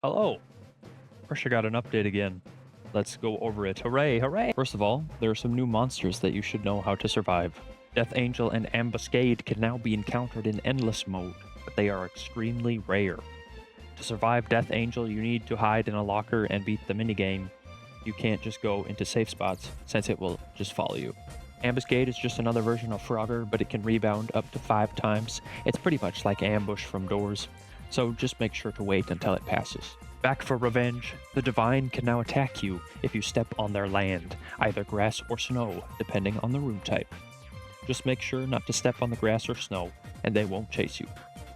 Hello. Pressure got an update again. Let's go over it. Hooray, hooray! First of all, there are some new monsters that you should know how to survive. Death Angel and Ambuscade can now be encountered in endless mode, but they are extremely rare. To survive Death Angel, you need to hide in a locker and beat the minigame. You can't just go into safe spots, since it will just follow you. Ambuscade is just another version of Frogger, but it can rebound up to 5 times. It's pretty much like Ambush from Doors, so just make sure to wait until it passes. Back for revenge, the Divine can now attack you if you step on their land, either grass or snow, depending on the room type. Just make sure not to step on the grass or snow, and they won't chase you.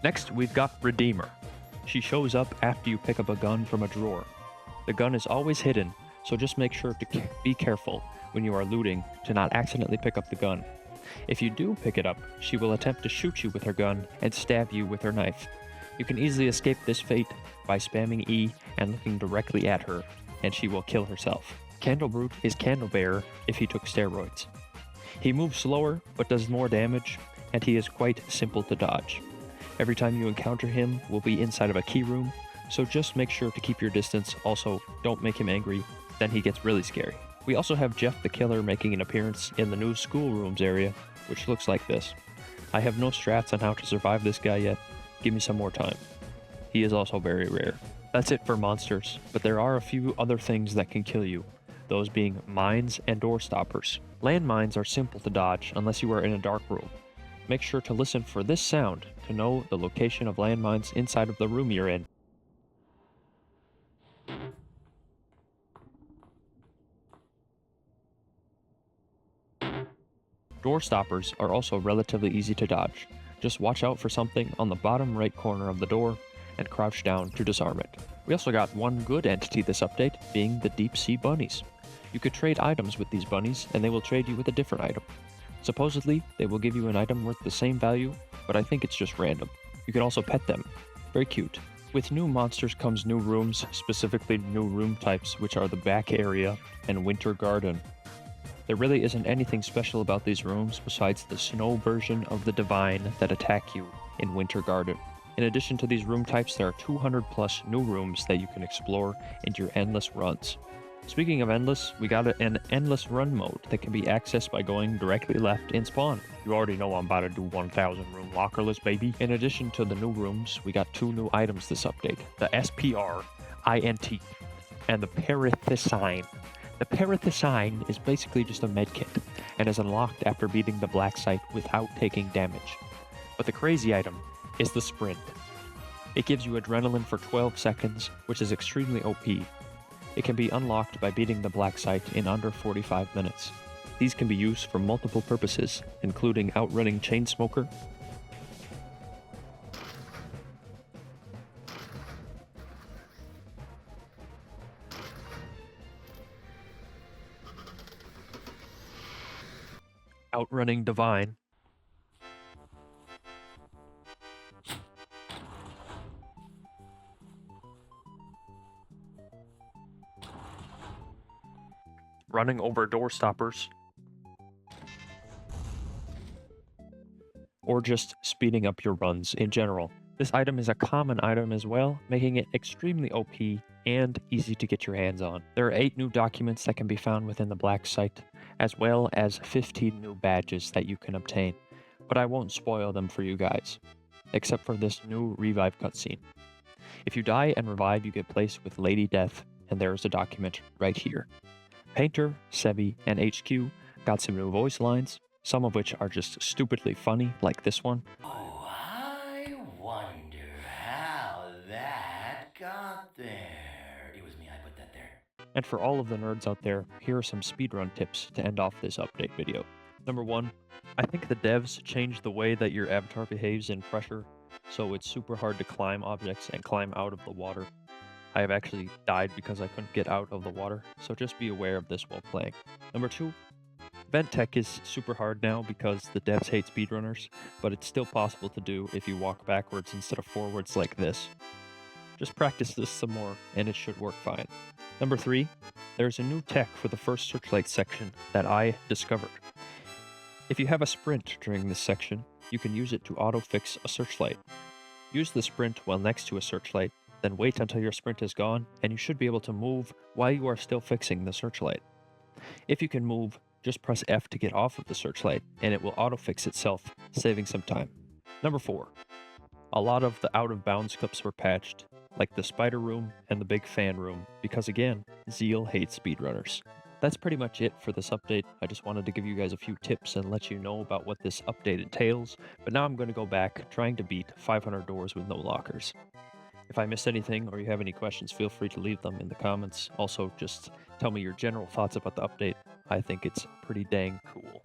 Next, we've got Redeemer. She shows up after you pick up a gun from a drawer. The gun is always hidden, so just make sure to be careful when you are looting to not accidentally pick up the gun. If you do pick it up, she will attempt to shoot you with her gun and stab you with her knife. You can easily escape this fate by spamming E and looking directly at her, and she will kill herself. Candlebrute is Candlebearer if he took steroids. He moves slower, but does more damage, and he is quite simple to dodge. Every time you encounter him will be inside of a key room, so just make sure to keep your distance. Also, don't make him angry, then he gets really scary. We also have Jeff the Killer making an appearance in the new schoolrooms area, which looks like this. I have no strats on how to survive this guy yet. Give me some more time. He is also very rare. That's it for monsters, but there are a few other things that can kill you, those being mines and door stoppers. Landmines are simple to dodge unless you are in a dark room. Make sure to listen for this sound to know the location of landmines inside of the room you're in. Door stoppers are also relatively easy to dodge. Just watch out for something on the bottom right corner of the door and crouch down to disarm it. We also got one good entity this update, being the deep sea bunnies. You could trade items with these bunnies and they will trade you with a different item. Supposedly, they will give you an item worth the same value, but I think it's just random. You can also pet them. Very cute. With new monsters comes new rooms, specifically new room types, which are the back area and winter garden. There really isn't anything special about these rooms besides the snow version of the Divine that attack you in Winter Garden. In addition to these room types, there are 200 plus new rooms that you can explore in your endless runs. Speaking of endless, we got an endless run mode that can be accessed by going directly left in spawn. You already know I'm about to do 1000 room lockerless, baby. In addition to the new rooms, we got 2 new items this update. The SPR, INT, and the Perithicine. The Perithicine is basically just a medkit, and is unlocked after beating the black site without taking damage. But the crazy item is the Sprint. It gives you adrenaline for 12 seconds, which is extremely OP. It can be unlocked by beating the black site in under 45 minutes. These can be used for multiple purposes, including outrunning Chainsmoker, outrunning Divine, running over door stoppers, or just speeding up your runs in general. This item is a common item as well, making it extremely OP and easy to get your hands on. There are 8 new documents that can be found within the black site, as well as 15 new badges that you can obtain, but I won't spoil them for you guys, except for this new revive cutscene. If you die and revive, you get placed with Lady Death, and there is a document right here. Painter, Sebi, and HQ got some new voice lines, some of which are just stupidly funny, like this one. Oh, I wonder how that got there. It was me, I put that there. And for all of the nerds out there, here are some speedrun tips to end off this update video. Number 1, I think the devs changed the way that your avatar behaves in pressure, so it's super hard to climb objects and climb out of the water. I have actually died because I couldn't get out of the water, so just be aware of this while playing. Number 2, vent tech is super hard now because the devs hate speedrunners, but it's still possible to do if you walk backwards instead of forwards like this. Just practice this some more, and it should work fine. Number 3, there's a new tech for the first searchlight section that I discovered. If you have a sprint during this section, you can use it to auto-fix a searchlight. Use the sprint while next to a searchlight, Then wait until your sprint is gone, and you should be able to move while you are still fixing the searchlight. If you can move, just press F to get off of the searchlight, and it will auto-fix itself, saving some time. Number 4. A lot of the out-of-bounds clips were patched, like the spider room and the big fan room, because again, Zeal hates speedrunners. That's pretty much it for this update. I just wanted to give you guys a few tips and let you know about what this update entails, but now I'm going to go back trying to beat 500 doors with no lockers. If I missed anything or you have any questions, feel free to leave them in the comments. Also, just tell me your general thoughts about the update. I think it's pretty dang cool.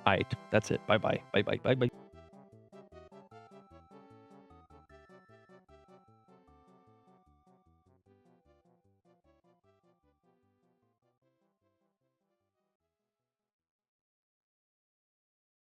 Alright, that's it. Bye-bye. Bye-bye. Bye-bye.